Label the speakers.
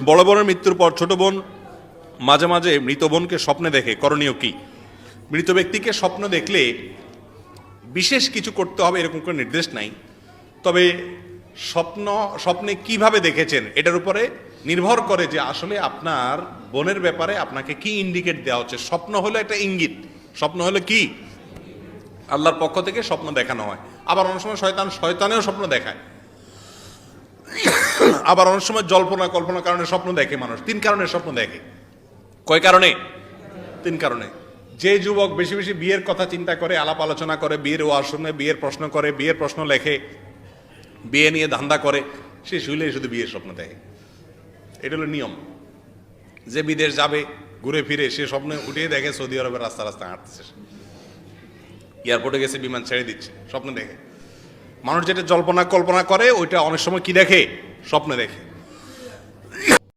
Speaker 1: বড় বোনের মৃত্যুর পর ছোট বোন মাঝে মাঝে মৃত বোনকে স্বপ্নে দেখে, করণীয় কি? মৃত ব্যক্তিকে স্বপ্ন দেখলে বিশেষ কিছু করতে হবে এরকম কোনো নির্দেশ নাই, তবে স্বপ্নে কিভাবে দেখেছেন এটার উপরে নির্ভর করে যে আসলে আপনার বোনের ব্যাপারে আপনাকে কি ইন্ডিকেট দেওয়া হচ্ছে। স্বপ্ন হলো একটা ইঙ্গিত, স্বপ্ন হলো কি আল্লাহর পক্ষ থেকে স্বপ্ন দেখানো হয়। আবার অনেক সময় শয়তানেও স্বপ্ন দেখায়, আবার অনেক সময় জল্পনা কল্পনার কারণে স্বপ্ন দেখে মানুষ। 3 কারণে স্বপ্ন দেখে। কয় কারণে? 3 কারণে। যে যুবক বেশি বেশি বিয়ের কথা চিন্তা করে, আলাপ আলোচনা করে, বিয়ের ওয়াজ শুনে, বিয়ের প্রশ্ন করে, বিয়ের প্রশ্ন লেখে, বিয়ে নিয়ে ধান্দা করে, সে শুইলে শুধু বিয়ের স্বপ্ন দেখে। এটা হলো নিয়ম। যে বিদেশ যাবে ঘুরে ফিরে সে স্বপ্নে উঠিয়ে দেখে সৌদি আরবের রাস্তা রাস্তা হাঁটতেছে, এয়ারপোর্টে গেছে, বিমান ছেড়ে দিচ্ছে, স্বপ্ন দেখে। মানুষ যেটা জল্পনা কল্পনা করে ওইটা অনেক সময় কি দেখে? স্বপ্নে দেখে।